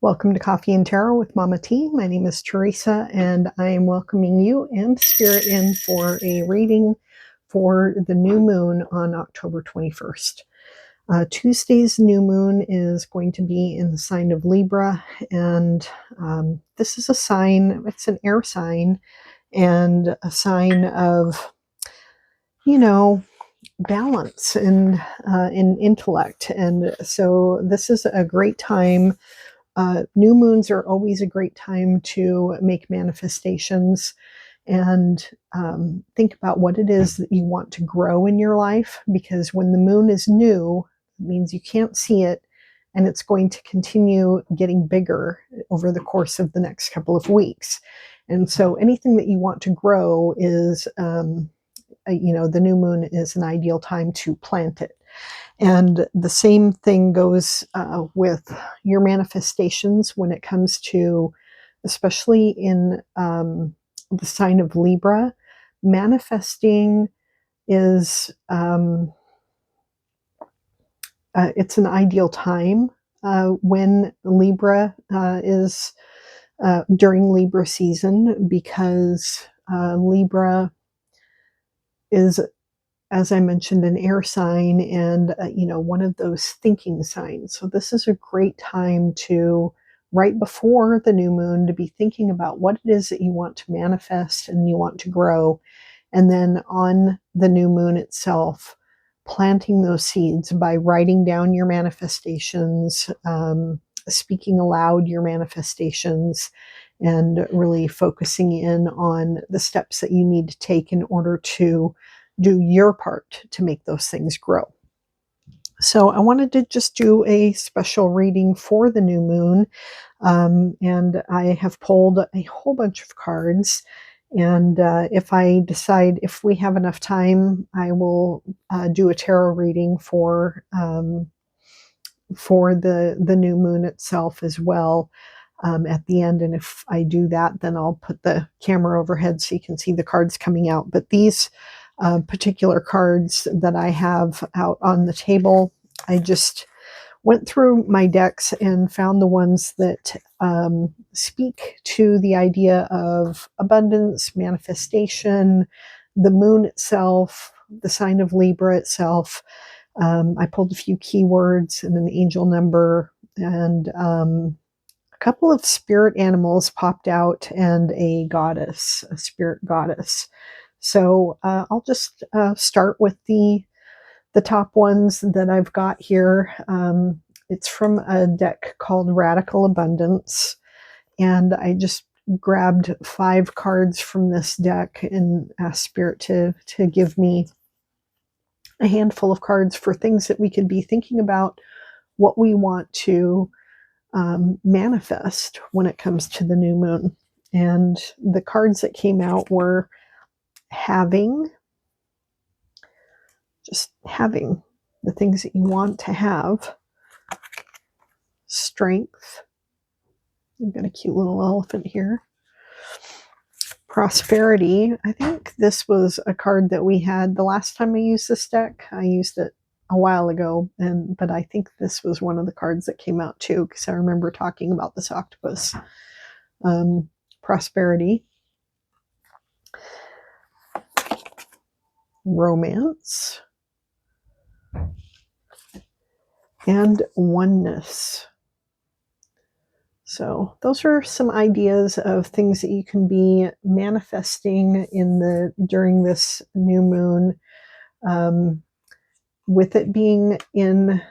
Welcome to Coffee and Tarot with Mama T. My name is Teresa, and I am welcoming you and Spirit in for a reading for the new moon on October 21st. Tuesday's new moon is going to be in the sign of Libra, and this is a sign, it's an air sign, and a sign of, you know, balance and in intellect. And so this is a great time. New moons are always a great time to make manifestations and think about what it is that you want to grow in your life, because when the moon is new, it means you can't see it, and it's going to continue getting bigger over the course of the next couple of weeks. And so anything that you want to grow is, the new moon is an ideal time to plant it. And the same thing goes with your manifestations when it comes to, especially in the sign of Libra. Manifesting is, it's an ideal time when Libra is during Libra season, because Libra is, as I mentioned, an air sign and, one of those thinking signs. So this is a great time to, right before the new moon, to be thinking about what it is that you want to manifest and you want to grow. And then on the new moon itself, planting those seeds by writing down your manifestations, speaking aloud your manifestations, and really focusing in on the steps that you need to take in order to do your part to make those things grow. So I wanted to just do a special reading for the new moon, and I have pulled a whole bunch of cards. And if I decide, if we have enough time, I will do a tarot reading for the new moon itself as well at the end. And if I do that, then I'll put the camera overhead so you can see the cards coming out. But these particular cards that I have out on the table, I just went through my decks and found the ones that speak to the idea of abundance, manifestation, the moon itself, the sign of Libra itself. I pulled a few keywords and an angel number, and a couple of spirit animals popped out, and a goddess, a spirit goddess. So I'll just start with the top ones that I've got here. It's from a deck called Radical Abundance, and I just grabbed 5 cards from this deck and asked Spirit to give me a handful of cards for things that we could be thinking about, what we want to manifest when it comes to the new moon. And the cards that came out were having, just having the things that you want to have, strength, we've got a cute little elephant here, prosperity. I think this was a card that we had the last time I used this deck. I used it a while ago, but I think this was one of the cards that came out too, because I remember talking about this octopus. Prosperity, romance, and oneness. So those are some ideas of things that you can be manifesting during this new moon. With it being in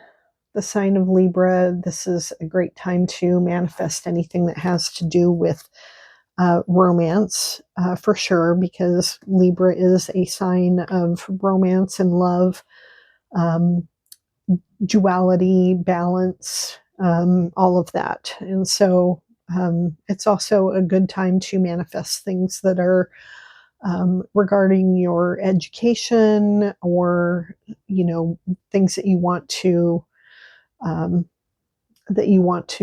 the sign of Libra, this is a great time to manifest anything that has to do with romance, for sure, because Libra is a sign of romance and love, duality, balance, all of that. And so it's also a good time to manifest things that are regarding your education, or things that you want to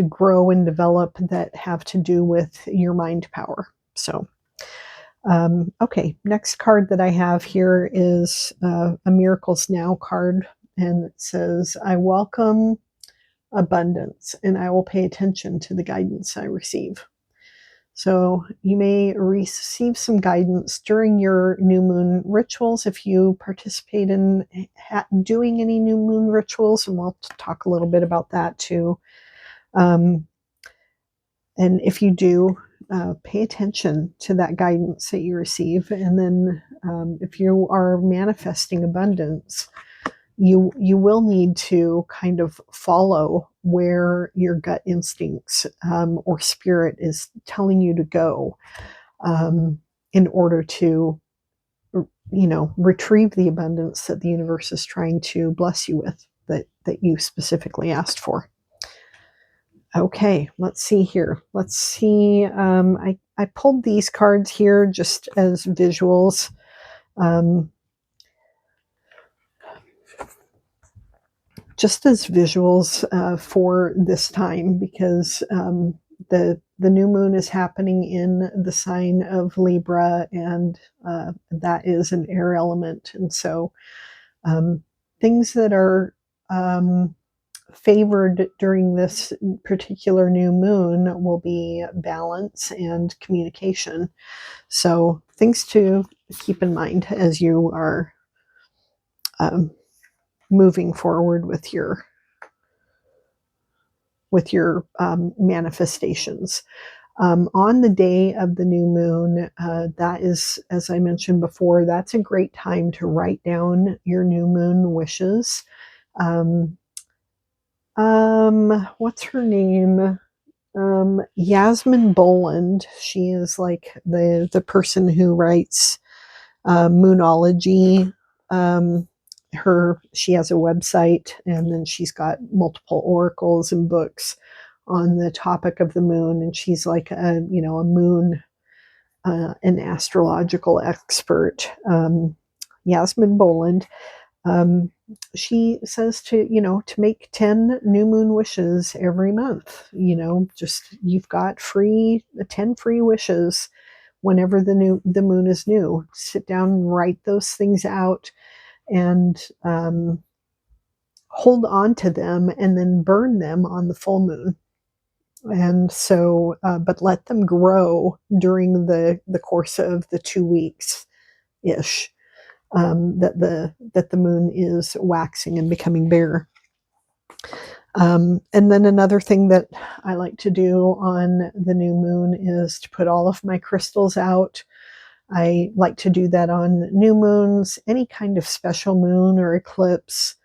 grow and develop that have to do with your mind power. So okay, next card that I have here is a Miracles Now card, and it says, I welcome abundance, and I will pay attention to the guidance I receive. So you may receive some guidance during your new moon rituals if you participate in doing any new moon rituals, and we'll talk a little bit about that too. And if you do, pay attention to that guidance that you receive. And then if you are manifesting abundance, you will need to kind of follow where your gut instincts or spirit is telling you to go in order to retrieve the abundance that the universe is trying to bless you with, that you specifically asked for. Okay, let's see here. Let's see. I pulled these cards here just as visuals. For this time, because the new moon is happening in the sign of Libra, and that is an air element, and so things that are favored during this particular new moon will be balance and communication. So things to keep in mind as you are moving forward with your manifestations. On the day of the new moon, that is, as I mentioned before, that's a great time to write down your new moon wishes. What's her name? Yasmin Boland. She is like the person who writes Moonology. She has a website, and then she's got multiple oracles and books on the topic of the moon, and she's like a moon an astrological expert. Yasmin Boland. She says to make 10 new moon wishes every month. Just you've got 10 free wishes whenever the moon is new. Sit down and write those things out, and hold on to them, and then burn them on the full moon. And so, but let them grow during the course of the 2 weeks ish. That the moon is waxing and becoming bare. And then another thing that I like to do on the new moon is to put all of my crystals out. I like to do that on new moons, any kind of special moon or eclipse,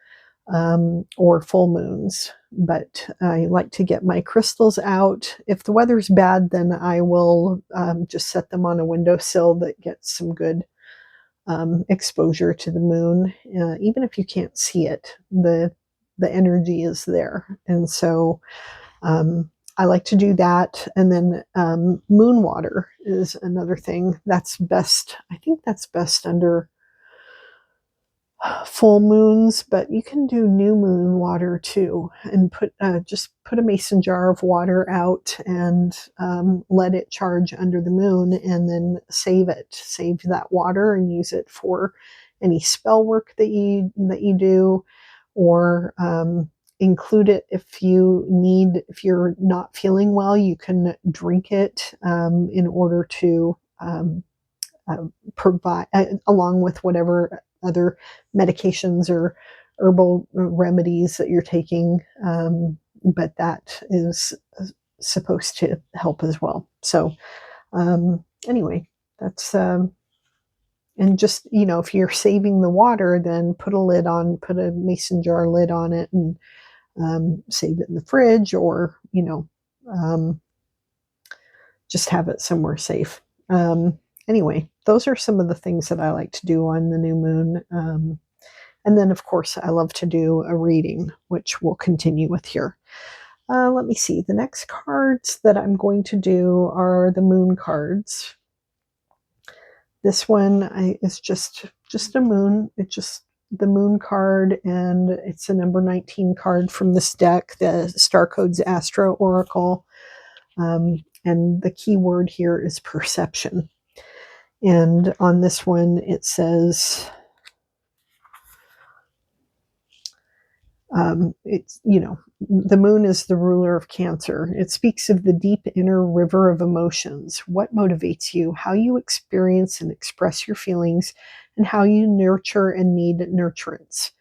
or full moons. But I like to get my crystals out. If the weather's bad, then I will just set them on a windowsill that gets some good exposure to the moon. Even if you can't see it, the energy is there. And so I like to do that. And then moon water is another thing that's best. I think that's best under full moons, but you can do new moon water too, and just put a mason jar of water out, and let it charge under the moon, and then save that water and use it for any spell work that you do, or include it if you're not feeling well. You can drink it in order to provide, along with whatever other medications or herbal remedies that you're taking, but that is supposed to help as well. So anyway, that's and just if you're saving the water, then put a mason jar lid on it, and save it in the fridge, or just have it somewhere safe. Anyway, those are some of the things that I like to do on the new moon. And then, of course, I love to do a reading, which we'll continue with here. Let me see. The next cards that I'm going to do are the moon cards. This one is just a moon. It's just the moon card, and it's a number 19 card from this deck, the Star Codes Astro Oracle. And the key word here is perception. And on this one, it says, It's, the moon is the ruler of Cancer. It speaks of the deep inner river of emotions, what motivates you, how you experience and express your feelings, and how you nurture and need nurturance.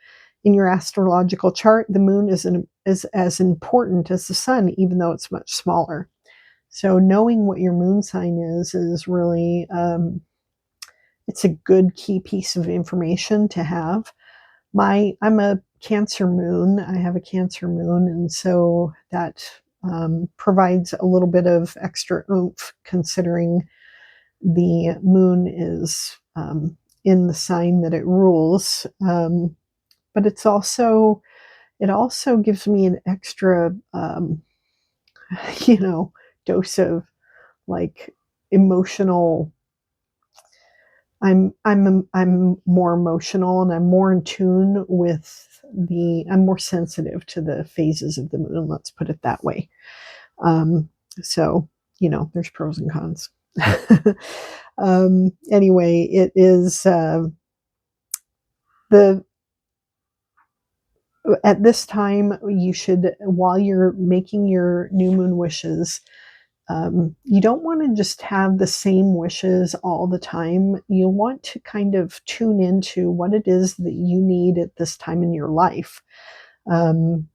In your astrological chart, the moon is as important as the sun, even though it's much smaller. So knowing what your moon sign is really, it's a good key piece of information to have. I'm a Cancer moon. I have a Cancer moon, and so that provides a little bit of extra oomph, considering the moon is in the sign that it rules. But it also gives me an extra, you know, dose of like emotional. I'm more emotional, and I'm more in tune with I'm more sensitive to the phases of the moon, let's put it that way. Um, so, there's pros and cons. Anyway, it is the at this time you should, while you're making your new moon wishes, you don't want to just have the same wishes all the time. You want to kind of tune into what it is that you need at this time in your life. Um,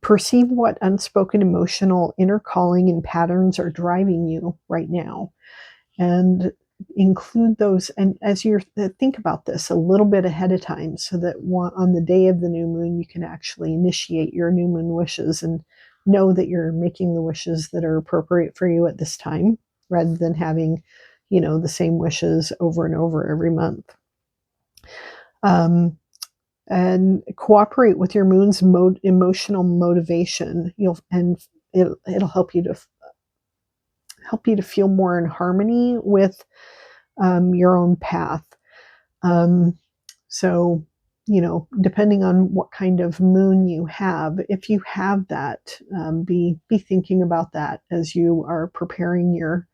Perceive what unspoken emotional inner calling and patterns are driving you right now, and include those. And as you think about this a little bit ahead of time, so that on the day of the new moon you can actually initiate your new moon wishes and know that you're making the wishes that are appropriate for you at this time, rather than having the same wishes over and over every month. And cooperate with your moon's emotional motivation. It'll help you to feel more in harmony with your own path. So, depending on what kind of moon you have, if you have that, be thinking about that as you are preparing your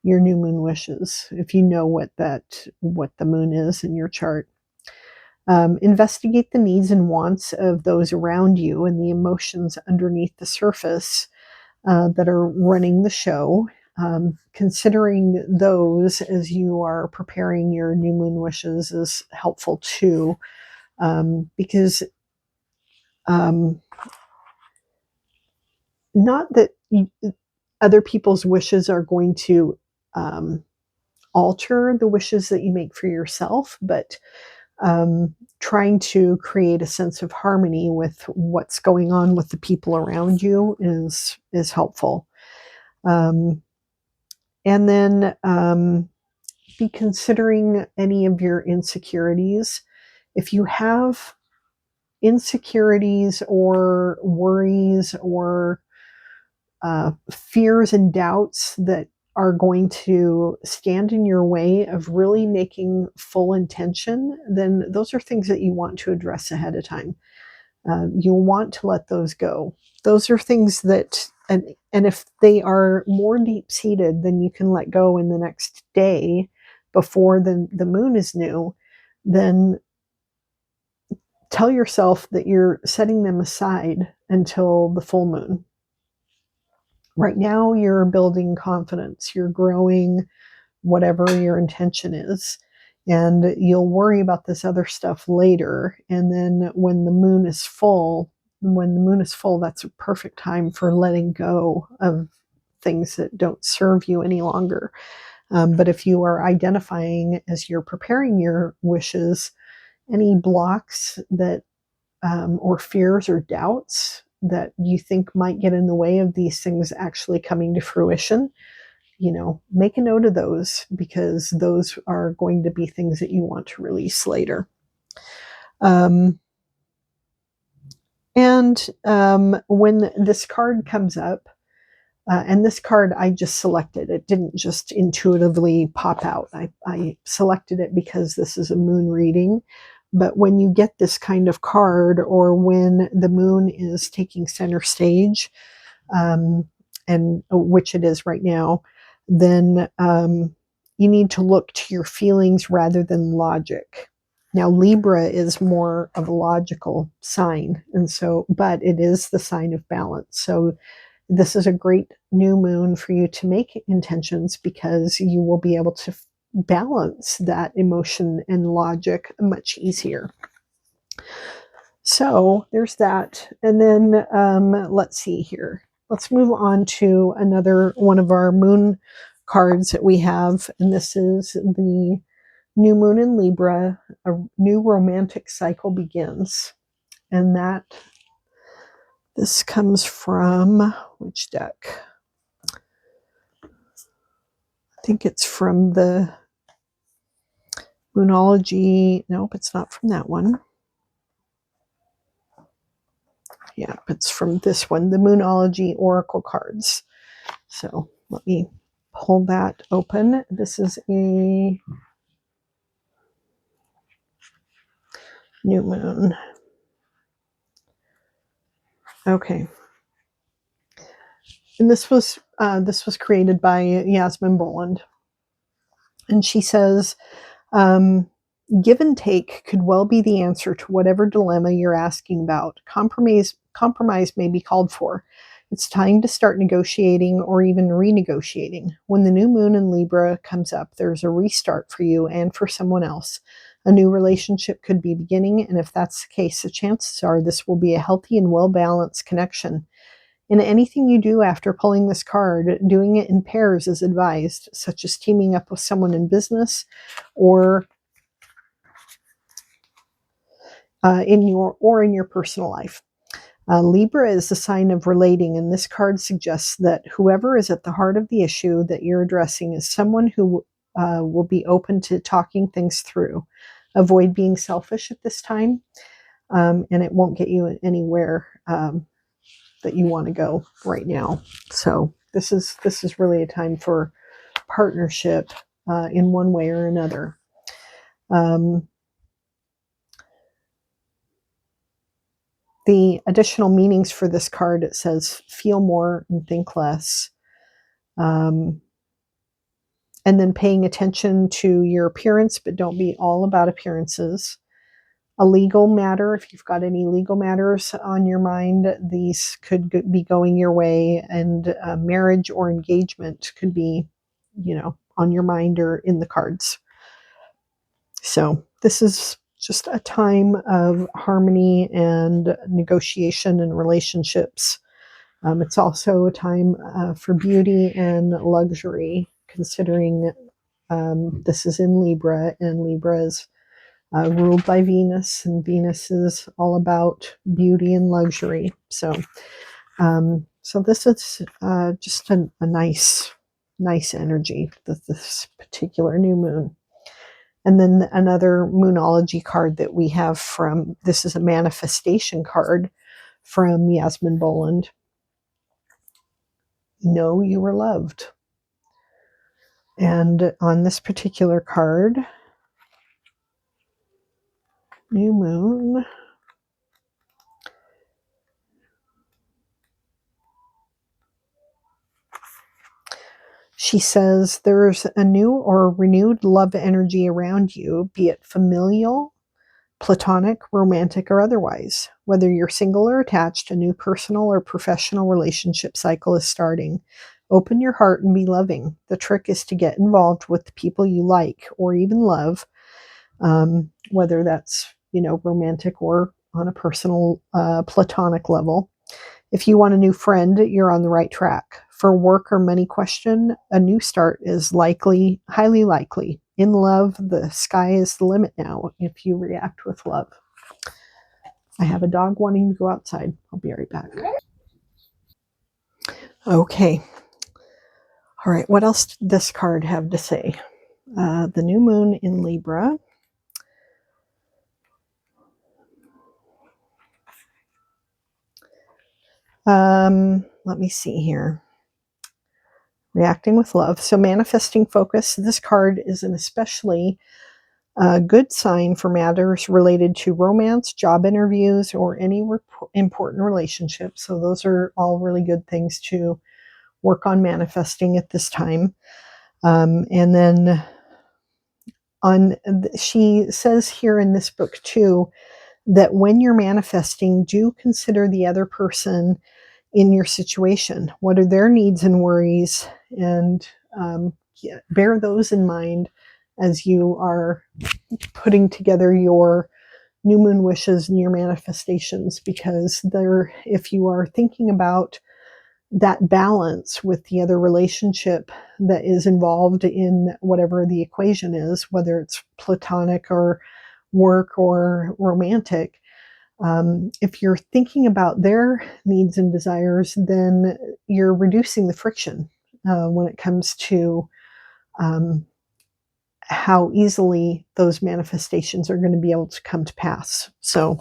new moon wishes. If you know what the moon is in your chart, investigate the needs and wants of those around you and the emotions underneath the surface that are running the show. Considering those as you are preparing your new moon wishes is helpful too, because not that other people's wishes are going to alter the wishes that you make for yourself, but trying to create a sense of harmony with what's going on with the people around you is helpful. And then be considering any of your insecurities. If you have insecurities or worries or fears and doubts that are going to stand in your way of really making full intention, then those are things that you want to address ahead of time. You'll want to let those go. Those are things that, and if they are more deep seated, then you can let go in the next day before the moon is new. Then tell yourself that you're setting them aside until the full moon. Right now, you're building confidence, you're growing, whatever your intention is. And you'll worry about this other stuff later. And then when the moon is full, that's a perfect time for letting go of things that don't serve you any longer. But if you are identifying as you're preparing your wishes, any blocks that or fears or doubts that you think might get in the way of these things actually coming to fruition, make a note of those, because those are going to be things that you want to release later. When this card comes up, and this card I just selected, it didn't just intuitively pop out. I selected it because this is a moon reading. But when you get this kind of card, or when the moon is taking center stage, and which it is right now, then you need to look to your feelings rather than logic. Now, Libra is more of a logical sign, and so, but it is the sign of balance. So, this is a great new moon for you to make intentions because you will be able to balance that emotion and logic much easier. So, there's that. And then let's see here. Let's move on to another one of our moon cards that we have, and this is the new moon in Libra. A new romantic cycle begins. And this comes from which deck? I think it's from the Moonology. Nope, it's not from that one. Yeah, it's from this one, the Moonology Oracle cards. So let me pull that open. This is a new moon. Okay. And this was created by Yasmin Boland. And she says, give and take could well be the answer to whatever dilemma you're asking about. Compromise may be called for. It's time to start negotiating or even renegotiating. When the new moon in Libra comes up, there's a restart for you and for someone else. A new relationship could be beginning, and if that's the case, the chances are this will be a healthy and well-balanced connection. In anything you do after pulling this card, doing it in pairs is advised, such as teaming up with someone in business or in your personal life. Libra is the sign of relating, and this card suggests that whoever is at the heart of the issue that you're addressing is someone who will be open to talking things through. Avoid being selfish at this time, and it won't get you anywhere that you want to go right now. So this is really a time for partnership in one way or another. The additional meanings for this card, it says feel more and think less. And then paying attention to your appearance, but don't be all about appearances. A legal matter, if you've got any legal matters on your mind, these could be going your way, and marriage or engagement could be, on your mind or in the cards. So this is just a time of harmony and negotiation in relationships. It's also a time for beauty and luxury, considering this is in Libra, and Libra is ruled by Venus, and Venus is all about beauty and luxury. So this is just a nice energy, this particular new moon. And then another Moonology card that we have this is a manifestation card from Yasmin Boland. Know you were loved. And on this particular card, new moon, she says there's a new or renewed love energy around you, be it familial, platonic, romantic, or otherwise. Whether you're single or attached, a new personal or professional relationship cycle is starting. Open your heart and be loving. The trick is to get involved with the people you like or even love, whether that's, romantic or on a personal, platonic level. If you want a new friend, you're on the right track. For work or money question, a new start is highly likely. In love, the sky is the limit now if you react with love. I have a dog wanting to go outside. I'll be right back. Okay. All right. What else does this card have to say? The new moon in Libra. Let me see here. Reacting with love. So manifesting focus. This card is an especially good sign for matters related to romance, job interviews, or any important relationships. So those are all really good things to work on manifesting at this time. And then she says here in this book too, that when you're manifesting, do consider the other person in your situation. What are their needs and worries? And bear those in mind as you are putting together your new moon wishes and your manifestations, because if you are thinking about that balance with the other relationship that is involved in whatever the equation is, whether it's platonic or work or romantic, if you're thinking about their needs and desires, then you're reducing the friction when it comes to um, how easily those manifestations are going to be able to come to pass. So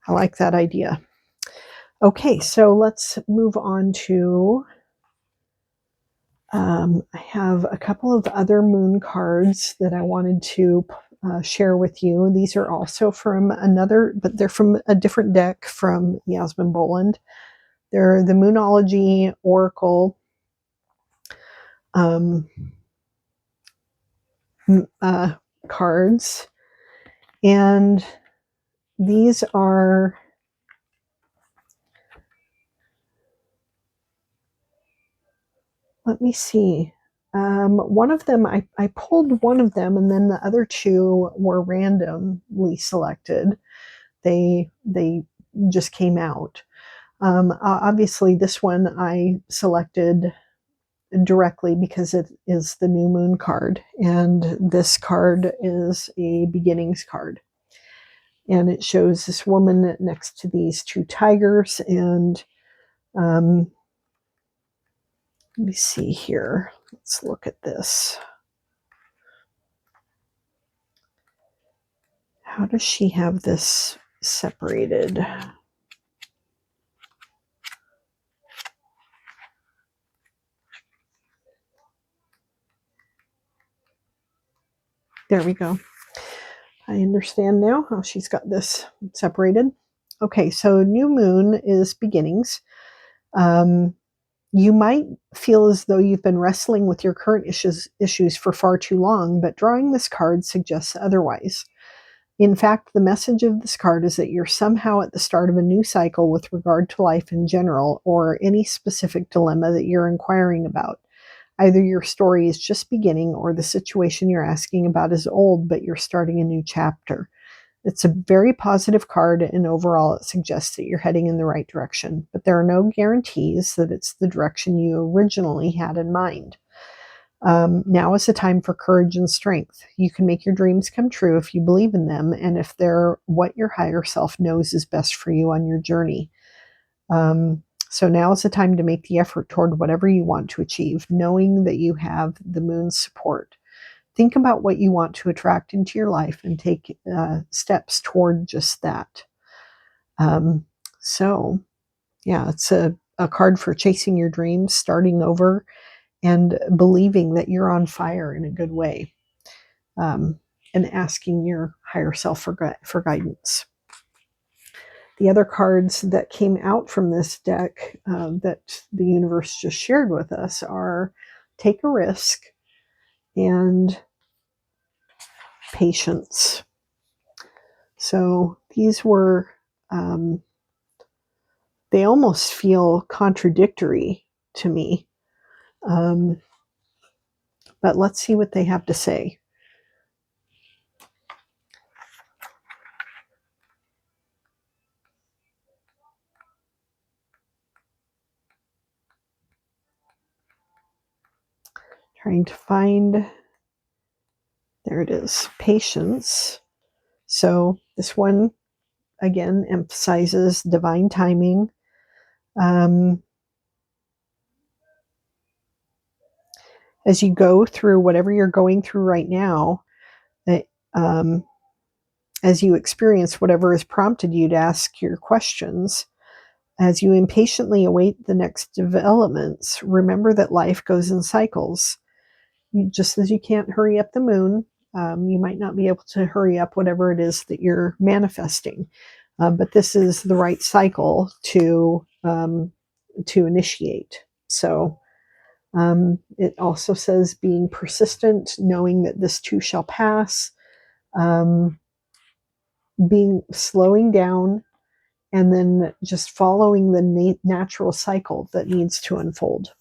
I like that idea. Okay, so let's move on to, I have a couple of other moon cards that I wanted to share with you. These are also from but they're from a different deck from Yasmin Boland. They're the Moonology Oracle cards. And these are, let me see. One of them, I pulled one of them, and then the other two were randomly selected. They just came out. Obviously, this one I selected directly because it is the new moon card, and this card is a beginnings card. And it shows this woman next to these two tigers, and let me see here. Let's look at this. How does she have this separated? There we go. I understand now how she's got this separated. Okay, so new moon is beginnings. You might feel as though you've been wrestling with your current issues for far too long, but drawing this card suggests otherwise. In fact, the message of this card is that you're somehow at the start of a new cycle with regard to life in general, or any specific dilemma that you're inquiring about. Either your story is just beginning, or the situation you're asking about is old, but you're starting a new chapter. It's a very positive card, and overall it suggests that you're heading in the right direction, but there are no guarantees that it's the direction you originally had in mind. Now is the time for courage and strength. You can make your dreams come true if you believe in them, and if they're what your higher self knows is best for you on your journey. So now is the time to make the effort toward whatever you want to achieve, knowing that you have the moon's support. Think about what you want to attract into your life and take steps toward just that. So, yeah, it's a card for chasing your dreams, starting over, and believing that you're on fire in a good way, and asking your higher self for guidance. The other cards that came out from this deck that the universe just shared with us are Take a Risk and Patience. So these were, they almost feel contradictory to me. But let's see what they have to say. Trying to find, there it is, Patience. So this one, again, emphasizes divine timing. As you go through whatever you're going through right now, as you experience whatever has prompted you to ask your questions, as you impatiently await the next developments, remember that life goes in cycles. Just as you can't hurry up the moon, you might not be able to hurry up whatever it is that you're manifesting. But this is the right cycle to initiate. So It also says being persistent, knowing that this too shall pass, um, being slowing down, and then just following the natural cycle that needs to unfold.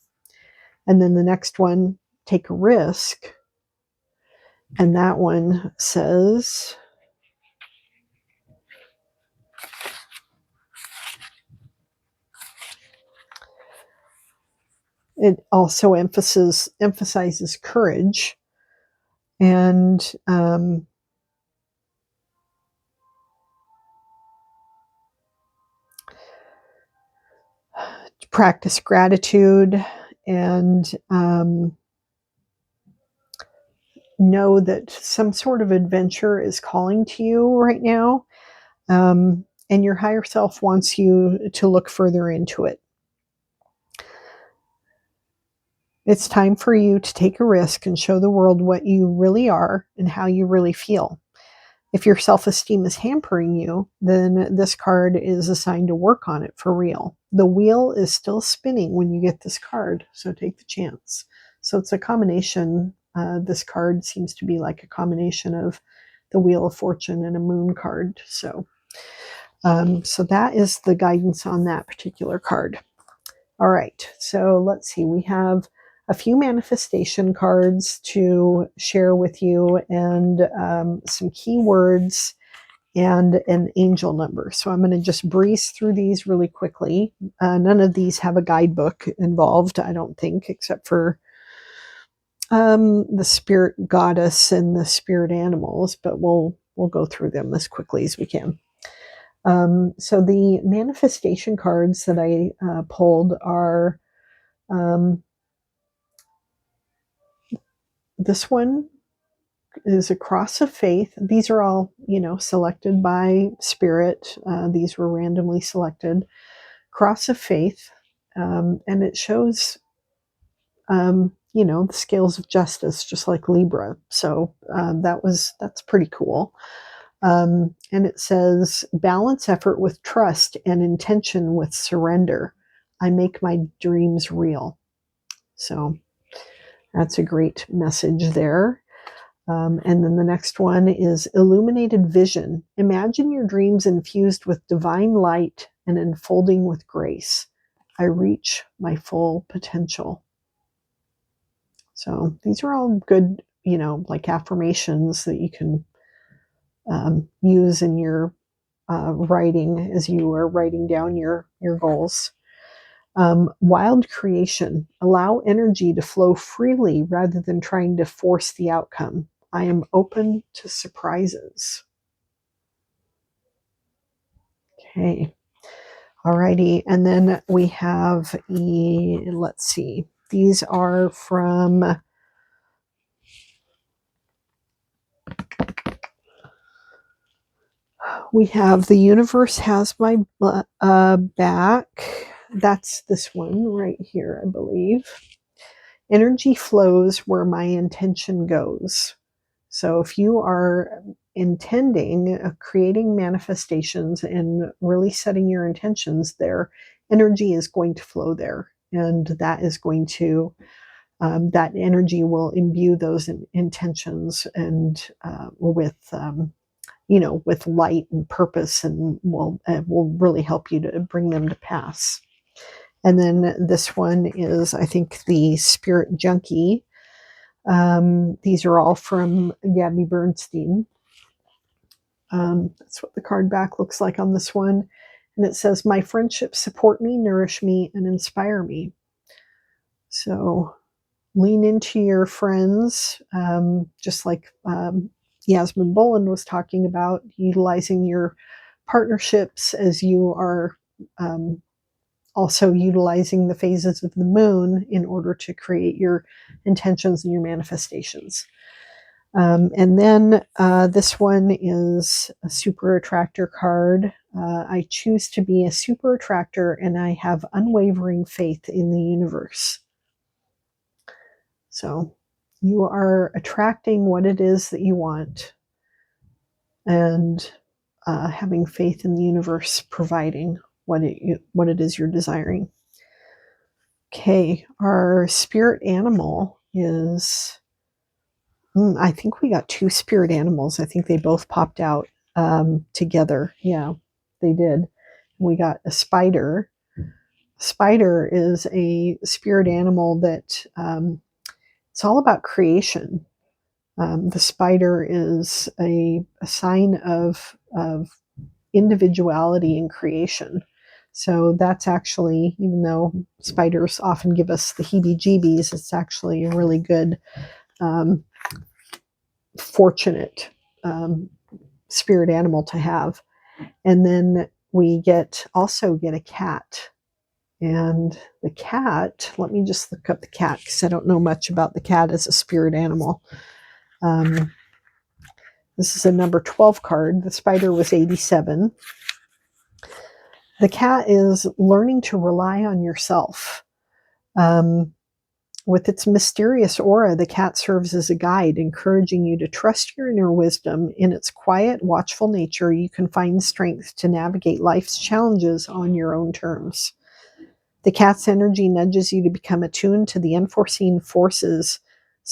And then the next one, take a risk. And that one says, it also emphasizes courage and practice gratitude and know that some sort of adventure is calling to you right now. And your higher self wants you to look further into it. It's time for you to take a risk and show the world what you really are and how you really feel. If your self-esteem is hampering you, then this card is assigned to work on it for real. The wheel is still spinning when you get this card, so take the chance. So it's a combination. This card seems to be like a combination of the Wheel of Fortune and a moon card. So that is the guidance on that particular card. All right, so let's see. We have a few manifestation cards to share with you and some keywords and an angel number. So I'm going to just breeze through these really quickly. None of these have a guidebook involved, I don't think, except for the spirit goddess and the spirit animals, but we'll go through them as quickly as we can. So the manifestation cards that I pulled are this one is a cross of faith. These are all, selected by spirit. These were randomly selected. Cross of faith. And it shows, the scales of justice, just like Libra. So that's pretty cool. And it says, balance effort with trust and intention with surrender. I make my dreams real. So that's a great message there. And then the next one is illuminated vision. Imagine your dreams infused with divine light and unfolding with grace. I reach my full potential. So these are all good, like affirmations that you can use in your writing as you are writing down your goals. Wild creation. Allow energy to flow freely rather than trying to force the outcome. I am open to surprises. Okay. Alrighty. And then we have, let's see, these are from, we have The Universe Has My Back. That's this one right here, I believe. Energy flows where my intention goes. So if you are intending, creating manifestations and really setting your intentions there, energy is going to flow there. And that is going to, that energy will imbue those intentions and with, with light and purpose, and will really help you to bring them to pass. And then this one is, I think, the Spirit Junkie. These are all from Gabby Bernstein. That's what the card back looks like on this one. And it says, my friendships support me, nourish me, and inspire me. So lean into your friends, just like Yasmin Boland was talking about, utilizing your partnerships as you are also utilizing the phases of the moon in order to create your intentions and your manifestations. And then this one is a super attractor card. I choose to be a super attractor and I have unwavering faith in the universe. So you are attracting what it is that you want and having faith in the universe providing what it is you're desiring. Okay, our spirit animal is, I think we got two spirit animals. I think they both popped out together. Yeah, they did. We got a spider. Spider is a spirit animal that it's all about creation. The spider is a sign of individuality and creation. So that's actually, even though spiders often give us the heebie-jeebies, it's actually a really good, um, fortunate spirit animal to have. And then we also get a cat. And the cat, let me just look up the cat because I don't know much about the cat as a spirit animal. This is a number 12 card. The spider was 87. The cat is learning to rely on yourself. With its mysterious aura, the cat serves as a guide, encouraging you to trust your inner wisdom. In its quiet, watchful nature, you can find strength to navigate life's challenges on your own terms. The cat's energy nudges you to become attuned to the unseen forces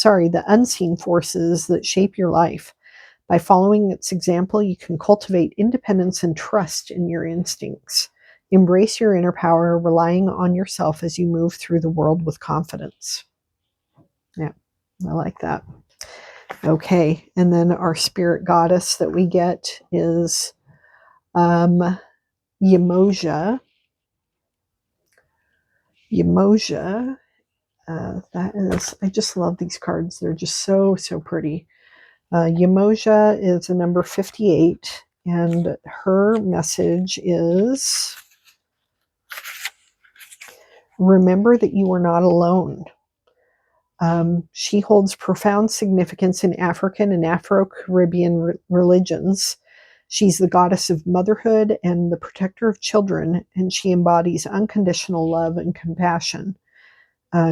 that shape your life. By following its example, you can cultivate independence and trust in your instincts. Embrace your inner power, relying on yourself as you move through the world with confidence. Yeah, I like that. Okay, and then our spirit goddess that we get is Yemoja. Yemoja, that is, I just love these cards. They're just so, so pretty. Yemoja is a number 58, and her message is, remember that you are not alone. She holds profound significance in African and Afro-Caribbean religions. She's the goddess of motherhood and the protector of children, and she embodies unconditional love and compassion.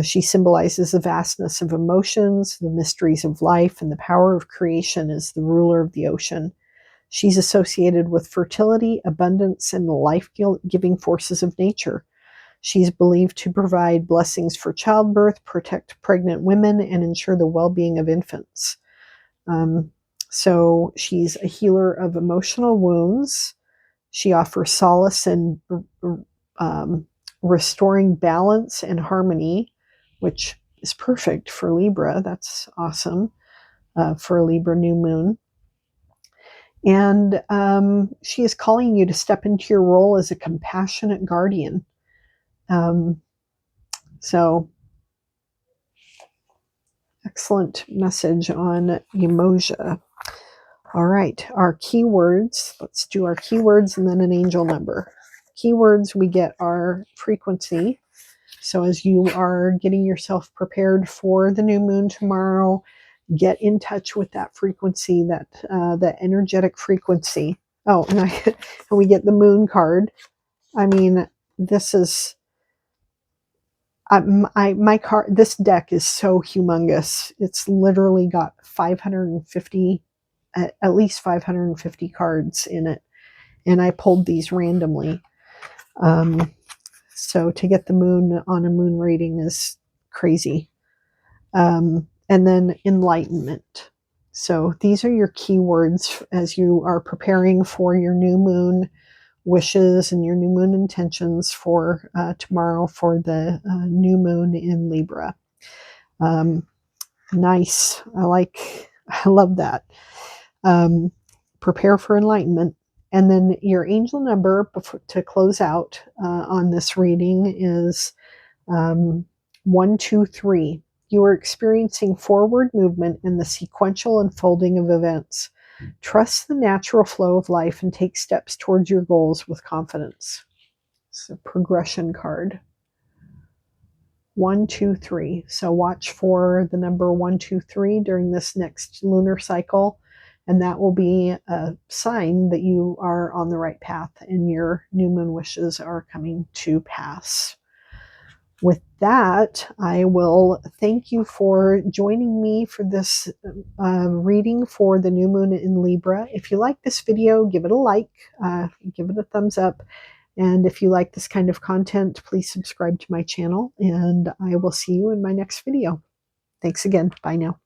She symbolizes the vastness of emotions, the mysteries of life, and the power of creation as the ruler of the ocean. She's associated with fertility, abundance, and the life-giving forces of nature. She's believed to provide blessings for childbirth, protect pregnant women, and ensure the well-being of infants. So she's a healer of emotional wounds. She offers solace in restoring balance and harmony, which is perfect for Libra. That's awesome for a Libra new moon. And she is calling you to step into your role as a compassionate guardian. So excellent message on Yemoja. All right, our keywords. Let's do our keywords and then an angel number. Keywords, we get our frequency. So as you are getting yourself prepared for the new moon tomorrow, get in touch with that frequency, that energetic frequency. Oh, and we get the moon card. I mean, this is my card. This deck is so humongous. It's literally got 550, at least 550 cards in it, and I pulled these randomly. So to get the moon on a moon reading is crazy. And then enlightenment. So these are your keywords as you are preparing for your new moon wishes and your new moon intentions for tomorrow for the new moon in Libra. Nice. I love that. Prepare for enlightenment. And then your angel number to close out on this reading is 123. You are experiencing forward movement in the sequential unfolding of events. Trust the natural flow of life and take steps towards your goals with confidence. It's a progression card. 123. So watch for the number 123 during this next lunar cycle, and that will be a sign that you are on the right path and your new moon wishes are coming to pass. With that, I will thank you for joining me for this reading for the new moon in Libra. If you like this video, give it a like, give it a thumbs up, And if you like this kind of content, please subscribe to my channel, and I will see you in my next video. Thanks again. Bye now.